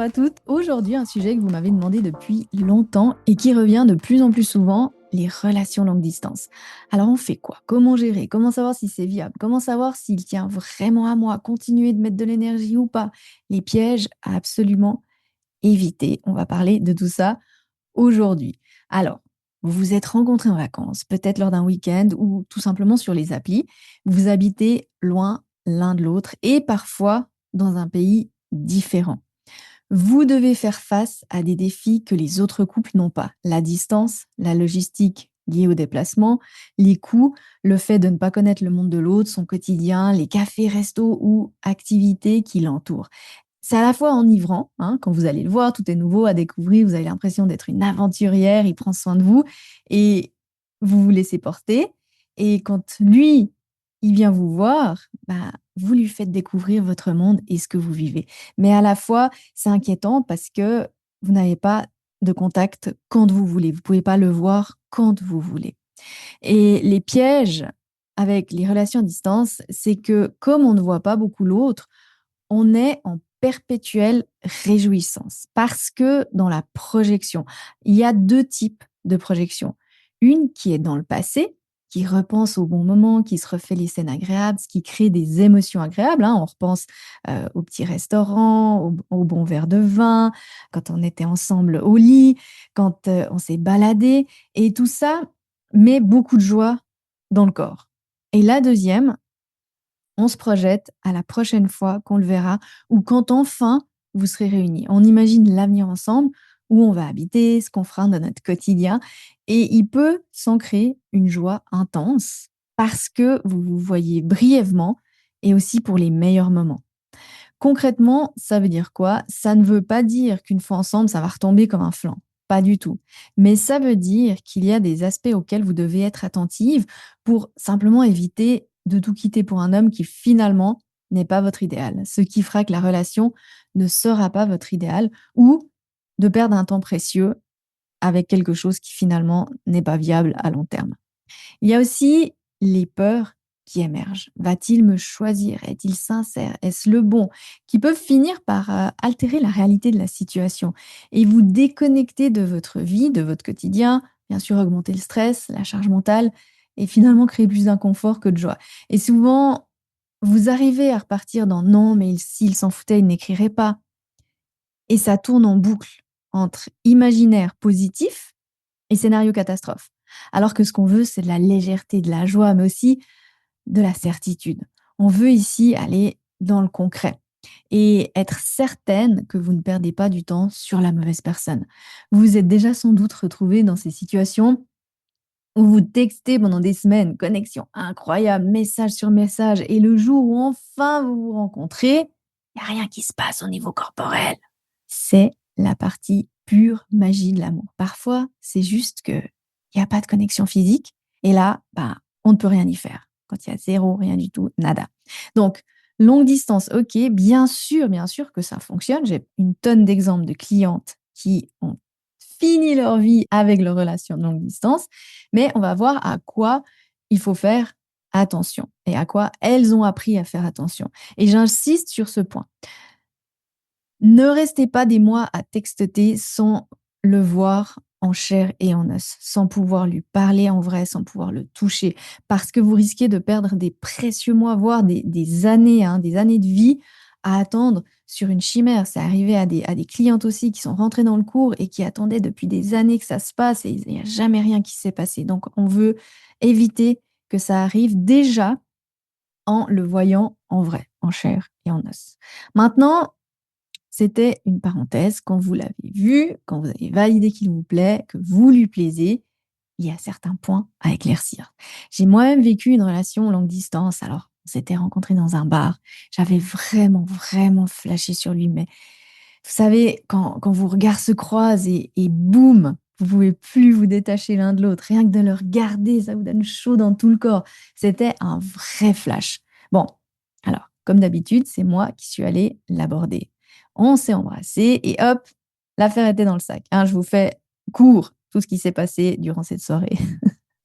à toutes. Aujourd'hui, un sujet que vous m'avez demandé depuis longtemps et qui revient de plus en plus souvent, les relations longue distance. Alors on fait quoi? Comment gérer? Comment savoir si c'est viable? Comment savoir s'il tient vraiment à moi? Continuer de mettre de l'énergie ou pas? Les pièges à absolument éviter. On va parler de tout ça aujourd'hui. Alors, vous vous êtes rencontrés en vacances, peut-être lors d'un week-end ou tout simplement sur les applis. Vous habitez loin l'un de l'autre et parfois dans un pays différent. Vous devez faire face à des défis que les autres couples n'ont pas. La distance, la logistique liée au déplacement, les coûts, le fait de ne pas connaître le monde de l'autre, son quotidien, les cafés, restos ou activités qui l'entourent. C'est à la fois enivrant, hein, quand vous allez le voir, tout est nouveau à découvrir, vous avez l'impression d'être une aventurière, il prend soin de vous et vous vous laissez porter. Et quand lui, il vient vous voir, bah, vous lui faites découvrir votre monde et ce que vous vivez. Mais à la fois, c'est inquiétant parce que vous n'avez pas de contact quand vous voulez. Vous ne pouvez pas le voir quand vous voulez. Et les pièges avec les relations à distance, c'est que comme on ne voit pas beaucoup l'autre, on est en perpétuelle réjouissance parce que dans la projection, il y a 2 types de projection. Une qui est dans le passé, qui repense au bon moment, qui se refait les scènes agréables, ce qui crée des émotions agréables, hein. On repense, au petit restaurant, au bon verre de vin, quand on était ensemble au lit, quand, on s'est baladé et tout ça met beaucoup de joie dans le corps. Et la deuxième, on se projette à la prochaine fois qu'on le verra ou quand enfin vous serez réunis. On imagine l'avenir ensemble, où on va habiter, ce qu'on fera dans notre quotidien et il peut s'ancrer une joie intense parce que vous vous voyez brièvement et aussi pour les meilleurs moments. Concrètement, ça veut dire quoi? Ça ne veut pas dire qu'une fois ensemble, ça va retomber comme un flanc. Pas du tout. Mais ça veut dire qu'il y a des aspects auxquels vous devez être attentive pour simplement éviter de tout quitter pour un homme qui finalement n'est pas votre idéal. Ce qui fera que la relation ne sera pas votre idéal ou de perdre un temps précieux avec quelque chose qui finalement n'est pas viable à long terme. Il y a aussi les peurs qui émergent. Va-t-il me choisir? Est-il sincère? Est-ce le bon? Qui peuvent finir par altérer la réalité de la situation et vous déconnecter de votre vie, de votre quotidien, bien sûr augmenter le stress, la charge mentale et finalement créer plus d'inconfort que de joie. Et souvent, vous arrivez à repartir dans non, mais s'il s'en foutait, il n'écrirait pas. Et ça tourne en boucle entre imaginaire positif et scénario catastrophe. Alors que ce qu'on veut, c'est de la légèreté, de la joie, mais aussi de la certitude. On veut ici aller dans le concret et être certaine que vous ne perdez pas du temps sur la mauvaise personne. Vous vous êtes déjà sans doute retrouvé dans ces situations où vous textez pendant des semaines, connexion incroyable, message sur message, et le jour où enfin vous vous rencontrez, il n'y a rien qui se passe au niveau corporel. C'est la partie pure magie de l'amour. Parfois, c'est juste que il y a pas de connexion physique et là, bah, on ne peut rien y faire. Quand il y a zéro, rien du tout, nada. Donc, longue distance, OK, bien sûr que ça fonctionne. J'ai une tonne d'exemples de clientes qui ont fini leur vie avec leur relation de longue distance, mais on va voir à quoi il faut faire attention et à quoi elles ont appris à faire attention. Et j'insiste sur ce point. Ne restez pas des mois à texter sans le voir en chair et en os, sans pouvoir lui parler en vrai, sans pouvoir le toucher, parce que vous risquez de perdre des précieux mois, voire des années, hein, des années de vie à attendre sur une chimère. C'est arrivé à des clientes aussi qui sont rentrées dans le cours et qui attendaient depuis des années que ça se passe et il n'y a jamais rien qui s'est passé. Donc, on veut éviter que ça arrive déjà en le voyant en vrai, en chair et en os. Maintenant, c'était une parenthèse. Quand vous l'avez vu, quand vous avez validé qu'il vous plaît, que vous lui plaisez, il y a certains points à éclaircir. J'ai moi-même vécu une relation longue distance. Alors, on s'était rencontrés dans un bar. J'avais vraiment flashé sur lui. Mais vous savez, quand vos regards se croisent et boum, vous pouvez plus vous détacher l'un de l'autre. Rien que de le regarder, ça vous donne chaud dans tout le corps. C'était un vrai flash. Bon, alors, comme d'habitude, c'est moi qui suis allée l'aborder. On s'est embrassés et hop, l'affaire était dans le sac, hein. Je vous fais court tout ce qui s'est passé durant cette soirée.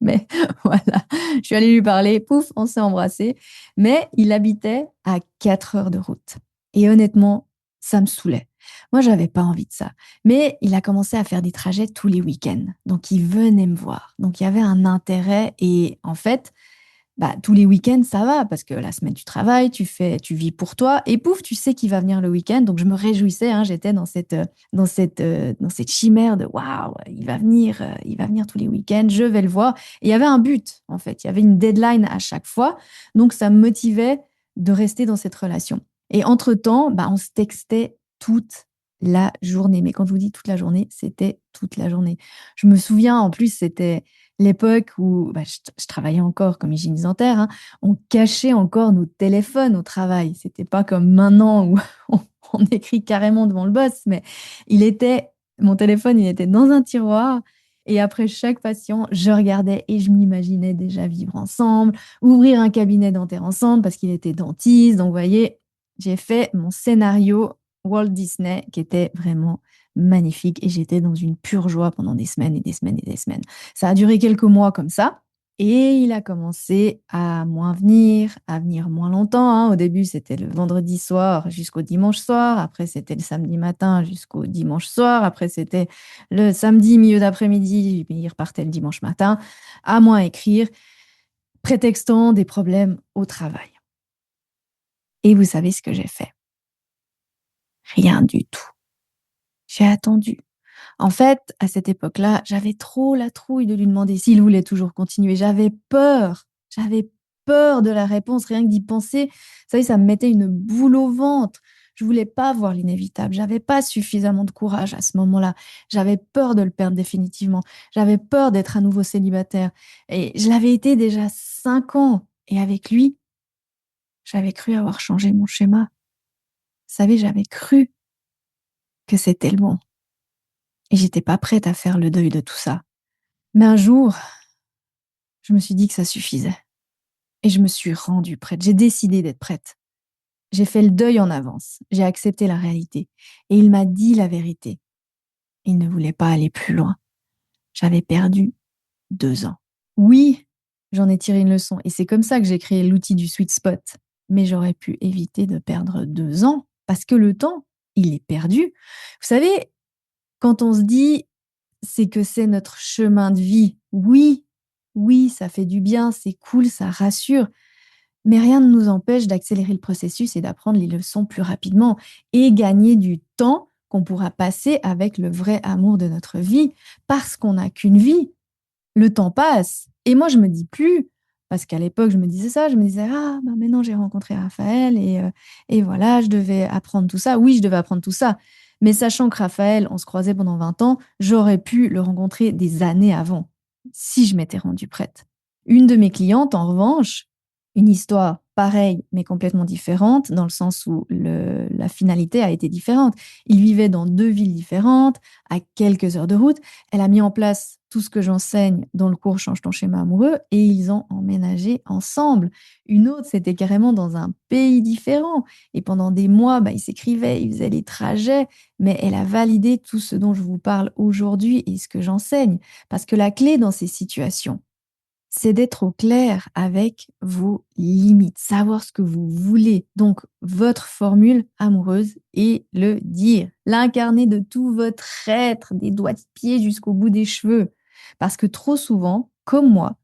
Mais voilà, je suis allée lui parler, pouf, on s'est embrassés. Mais il habitait à 4 heures de route. Et honnêtement, ça me saoulait. Moi, j'avais pas envie de ça. Mais il a commencé à faire des trajets tous les week-ends. Donc, il venait me voir. Donc, il y avait un intérêt. Et en fait, tous les week-ends, ça va, parce que la semaine, tu travailles, tu vis pour toi, et pouf, tu sais qu'il va venir le week-end. Donc, je me réjouissais, hein, j'étais dans cette chimère de waouh, il va venir tous les week-ends, je vais le voir. Et il y avait un but, en fait. Il y avait une deadline à chaque fois. Donc, ça me motivait de rester dans cette relation. Et entre-temps, on se textait toute la journée. Mais quand je vous dis toute la journée, c'était toute la journée. Je me souviens, en plus, c'était l'époque où je travaillais encore comme hygiéniste dentaire, hein. On cachait encore nos téléphones au travail. C'était pas comme maintenant où on, on écrit carrément devant le boss, mais mon téléphone, il était dans un tiroir. Et après chaque patient, je regardais et je m'imaginais déjà vivre ensemble, ouvrir un cabinet dentaire ensemble parce qu'il était dentiste. Donc, vous voyez, j'ai fait mon scénario Walt Disney qui était vraiment magnifique et j'étais dans une pure joie pendant des semaines et des semaines et des semaines. Ça a duré quelques mois comme ça et il a commencé à moins venir, à venir moins longtemps, hein. Au début, c'était le vendredi soir jusqu'au dimanche soir. Après, c'était le samedi matin jusqu'au dimanche soir. Après, c'était le samedi milieu d'après-midi, puis il repartait le dimanche matin, à moins écrire, prétextant des problèmes au travail. Et vous savez ce que j'ai fait? Rien du tout. J'ai attendu. En fait, à cette époque-là, j'avais trop la trouille de lui demander s'il voulait toujours continuer. J'avais peur de la réponse, rien que d'y penser. Vous savez, ça me mettait une boule au ventre. Je voulais pas voir l'inévitable. J'avais pas suffisamment de courage à ce moment-là. J'avais peur de le perdre définitivement. J'avais peur d'être à nouveau célibataire. Et je l'avais été déjà 5 ans. Et avec lui, j'avais cru avoir changé mon schéma. Vous savez, j'avais cru que c'était le bon. Et j'étais pas prête à faire le deuil de tout ça. Mais un jour, je me suis dit que ça suffisait. Et je me suis rendue prête. J'ai décidé d'être prête. J'ai fait le deuil en avance. J'ai accepté la réalité. Et il m'a dit la vérité. Il ne voulait pas aller plus loin. J'avais perdu 2 ans. Oui, j'en ai tiré une leçon. Et c'est comme ça que j'ai créé l'outil du sweet spot. Mais j'aurais pu éviter de perdre 2 ans parce que le temps, il est perdu. Vous savez, quand on se dit c'est que c'est notre chemin de vie. Oui, oui, ça fait du bien, c'est cool, ça rassure, mais rien ne nous empêche d'accélérer le processus et d'apprendre les leçons plus rapidement et gagner du temps qu'on pourra passer avec le vrai amour de notre vie, parce qu'on n'a qu'une vie. Le temps passe. Et moi, je me dis plus, parce qu'à l'époque, je me disais ça, je me disais, ah, maintenant j'ai rencontré Raphaël et voilà, je devais apprendre tout ça. Oui, je devais apprendre tout ça. Mais sachant que Raphaël, on se croisait pendant 20 ans, j'aurais pu le rencontrer des années avant, si je m'étais rendue prête. Une de mes clientes, en revanche, une histoire pareille, mais complètement différente, dans le sens où la finalité a été différente. Ils vivaient dans 2 villes différentes, à quelques heures de route. Elle a mis en place tout ce que j'enseigne dans le cours Change ton schéma amoureux et ils ont emménagé ensemble. Une autre, c'était carrément dans un pays différent. Et pendant des mois, ils s'écrivaient, ils faisaient les trajets, mais elle a validé tout ce dont je vous parle aujourd'hui et ce que j'enseigne. Parce que la clé dans ces situations, c'est d'être au clair avec vos limites, savoir ce que vous voulez. Donc, votre formule amoureuse et le dire. L'incarner de tout votre être, des doigts de pied jusqu'au bout des cheveux. Parce que trop souvent, comme moi,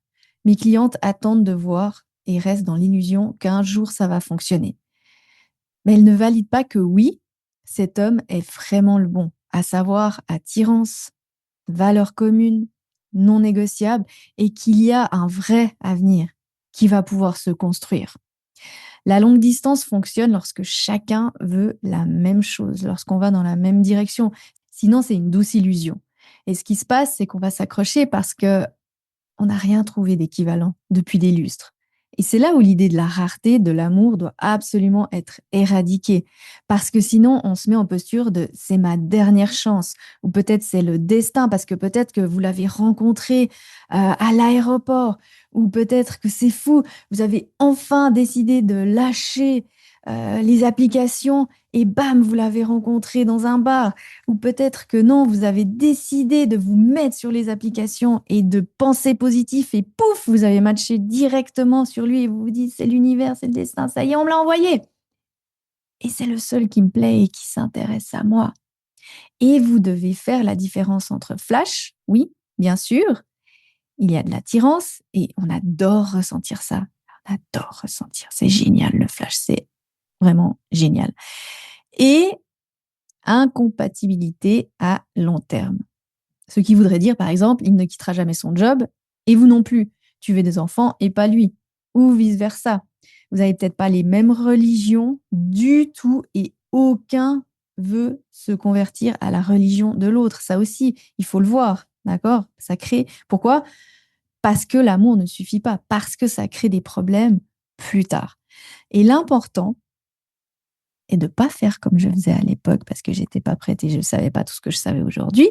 mes clientes attendent de voir et restent dans l'illusion qu'un jour ça va fonctionner. Mais elles ne valident pas que oui, cet homme est vraiment le bon, à savoir attirance, valeurs communes, non négociables, et qu'il y a un vrai avenir qui va pouvoir se construire. La longue distance fonctionne lorsque chacun veut la même chose, lorsqu'on va dans la même direction. Sinon, c'est une douce illusion. Et ce qui se passe, c'est qu'on va s'accrocher parce que on n'a rien trouvé d'équivalent depuis des lustres. Et c'est là où l'idée de la rareté, de l'amour, doit absolument être éradiquée. Parce que sinon, on se met en posture de c'est ma dernière chance. Ou peut-être c'est le destin, parce que peut-être que vous l'avez rencontré à l'aéroport. Ou peut-être que c'est fou, vous avez enfin décidé de lâcher les applications et bam, vous l'avez rencontré dans un bar. Ou peut-être que non, vous avez décidé de vous mettre sur les applications et de penser positif et pouf, vous avez matché directement sur lui et vous vous dites c'est l'univers, c'est le destin, ça y est, on me l'a envoyé. et c'est le seul qui me plaît et qui s'intéresse à moi. Et vous devez faire la différence entre flash, oui, bien sûr, il y a de l'attirance et on adore ressentir ça. On adore ressentir, c'est génial le flash, c'est vraiment génial. Et incompatibilité à long terme. Ce qui voudrait dire, par exemple, il ne quittera jamais son job et vous non plus. Tu veux des enfants et pas lui. Ou vice-versa. Vous n'avez peut-être pas les mêmes religions du tout et aucun veut se convertir à la religion de l'autre. Ça aussi, il faut le voir. D'accord? Ça crée. Pourquoi? Parce que l'amour ne suffit pas. Parce que ça crée des problèmes plus tard. Et l'important, et de pas faire comme je faisais à l'époque parce que j'étais pas prête et je ne savais pas tout ce que je savais aujourd'hui.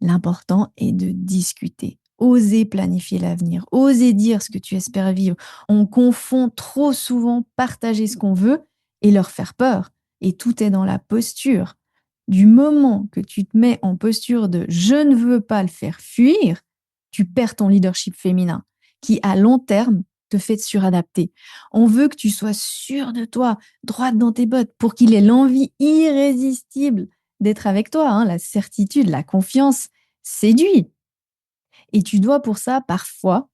L'important est de discuter, oser planifier l'avenir, oser dire ce que tu espères vivre. On confond trop souvent partager ce qu'on veut et leur faire peur. Et tout est dans la posture. Du moment que tu te mets en posture de je ne veux pas le faire fuir, tu perds ton leadership féminin qui, à long terme, te fait te suradapter. On veut que tu sois sûre de toi, droite dans tes bottes, pour qu'il ait l'envie irrésistible d'être avec toi. Hein. La certitude, la confiance séduit. Et tu dois pour ça, parfois,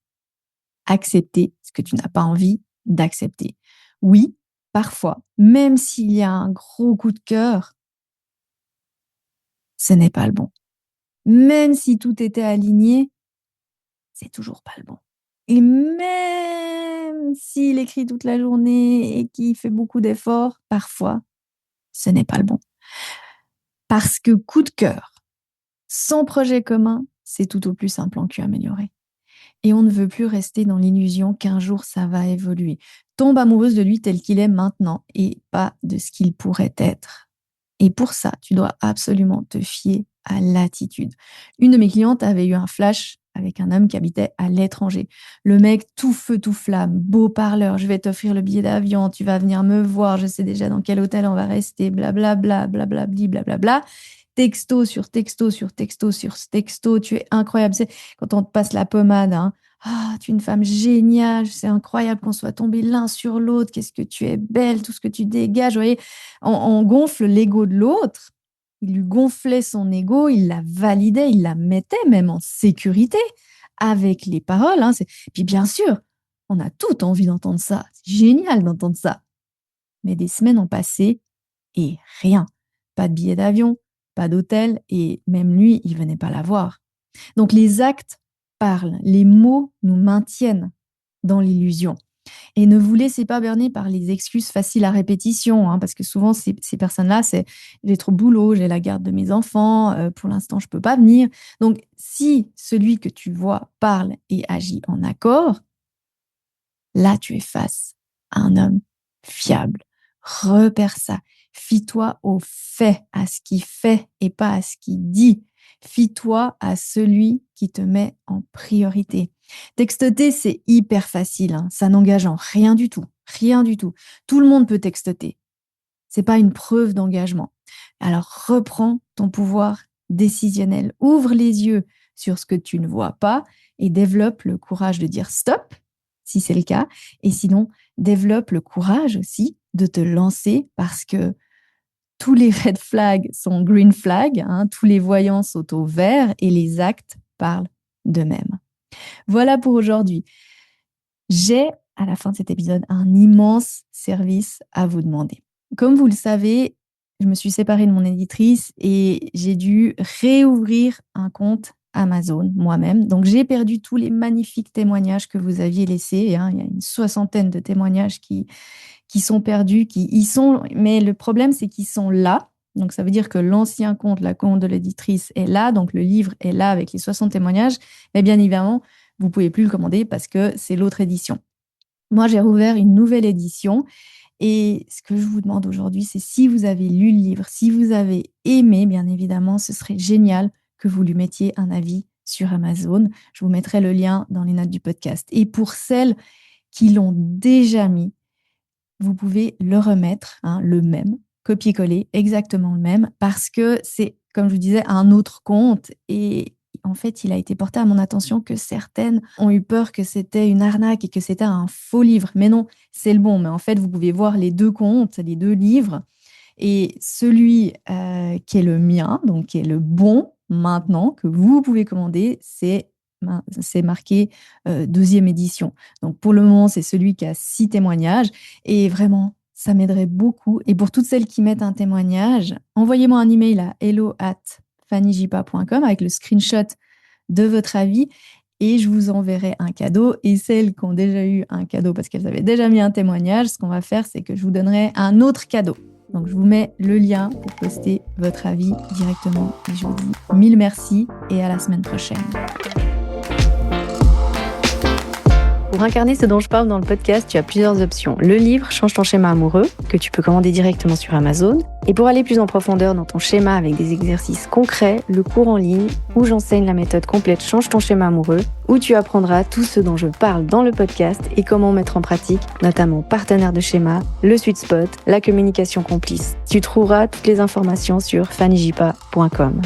accepter ce que tu n'as pas envie d'accepter. Oui, parfois, même s'il y a un gros coup de cœur, ce n'est pas le bon. Même si tout était aligné, c'est toujours pas le bon. Et même s'il écrit toute la journée et qu'il fait beaucoup d'efforts, parfois, ce n'est pas le bon. Parce que coup de cœur, sans projet commun, c'est tout au plus un plan cul amélioré. Et on ne veut plus rester dans l'illusion qu'un jour ça va évoluer. Tombe amoureuse de lui tel qu'il est maintenant et pas de ce qu'il pourrait être. Et pour ça, tu dois absolument te fier à l'attitude. Une de mes clientes avait eu un flash avec un homme qui habitait à l'étranger. Le mec, tout feu, tout flamme, beau parleur, je vais t'offrir le billet d'avion, tu vas venir me voir, je sais déjà dans quel hôtel on va rester, blablabla, blablabli, blablabla. Texto sur texto sur texto sur texto, tu es incroyable. C'est quand on te passe la pommade, hein. Ah, tu es une femme géniale, c'est incroyable qu'on soit tombés l'un sur l'autre, qu'est-ce que tu es belle, tout ce que tu dégages. Vous voyez, on gonfle l'ego de l'autre, il lui gonflait son ego, il la validait, il la mettait même en sécurité avec les paroles. Hein. Puis bien sûr, on a toute envie d'entendre ça, c'est génial d'entendre ça. Mais des semaines ont passé et rien. Pas de billet d'avion, pas d'hôtel et même lui, il venait pas la voir. Donc les actes parlent, les mots nous maintiennent dans l'illusion. Et ne vous laissez pas berner par les excuses faciles à répétition, hein, parce que souvent, ces personnes-là, c'est j'ai trop de boulot, j'ai la garde de mes enfants, pour l'instant, je ne peux pas venir. Donc, si celui que tu vois parle et agit en accord, là, tu es face à un homme fiable. Repère ça. Fie-toi aux faits, à ce qu'il fait et pas à ce qu'il dit. Fie-toi à celui qui te met en priorité. Textoter, c'est hyper facile, hein. Ça n'engage en rien du tout. Rien du tout. Tout le monde peut textoter. C'est pas une preuve d'engagement. Alors reprends ton pouvoir décisionnel. Ouvre les yeux sur ce que tu ne vois pas et développe le courage de dire stop, si c'est le cas. Et sinon, développe le courage aussi de te lancer parce que tous les red flags sont green flags, hein, tous les voyants sont au vert et les actes parlent d'eux-mêmes. Voilà pour aujourd'hui. J'ai, à la fin de cet épisode, un immense service à vous demander. Comme vous le savez, je me suis séparée de mon éditrice et j'ai dû réouvrir un compte Amazon moi-même. Donc, j'ai perdu tous les magnifiques témoignages que vous aviez laissés. Hein. Il y a une 60aine de témoignages qui sont perdus, qui y sont. Mais le problème, c'est qu'ils sont là. Donc, ça veut dire que l'ancien compte, la compte de l'éditrice est là. Donc, le livre est là avec les 60 témoignages. Mais bien évidemment, vous ne pouvez plus le commander parce que c'est l'autre édition. Moi, j'ai rouvert une nouvelle édition. Et ce que je vous demande aujourd'hui, c'est si vous avez lu le livre, si vous avez aimé, bien évidemment, ce serait génial que vous lui mettiez un avis sur Amazon. Je vous mettrai le lien dans les notes du podcast. Et pour celles qui l'ont déjà mis, vous pouvez le remettre, hein, le même, copier-coller, exactement le même, parce que c'est, comme je vous disais, un autre compte. Et en fait, il a été porté à mon attention que certaines ont eu peur que c'était une arnaque et que c'était un faux livre. Mais non, c'est le bon. Mais en fait, vous pouvez voir les deux comptes, les deux livres. Et celui qui est le mien, donc qui est le bon maintenant, que vous pouvez commander, c'est marqué 2e édition. Donc pour le moment, c'est celui qui a 6 témoignages et vraiment, ça m'aiderait beaucoup. Et pour toutes celles qui mettent un témoignage, envoyez-moi un email à hello@fannyjipa.com avec le screenshot de votre avis et je vous enverrai un cadeau. Et celles qui ont déjà eu un cadeau parce qu'elles avaient déjà mis un témoignage, ce qu'on va faire, c'est que je vous donnerai un autre cadeau. Donc, je vous mets le lien pour poster votre avis directement. Et je vous dis 1000 merci et à la semaine prochaine. Pour incarner ce dont je parle dans le podcast, tu as plusieurs options. Le livre Change ton schéma amoureux, que tu peux commander directement sur Amazon. Et pour aller plus en profondeur dans ton schéma avec des exercices concrets, le cours en ligne où j'enseigne la méthode complète Change ton schéma amoureux, où tu apprendras tout ce dont je parle dans le podcast et comment mettre en pratique, notamment partenaire de schéma, le sweet spot, la communication complice. Tu trouveras toutes les informations sur fannyjipa.com.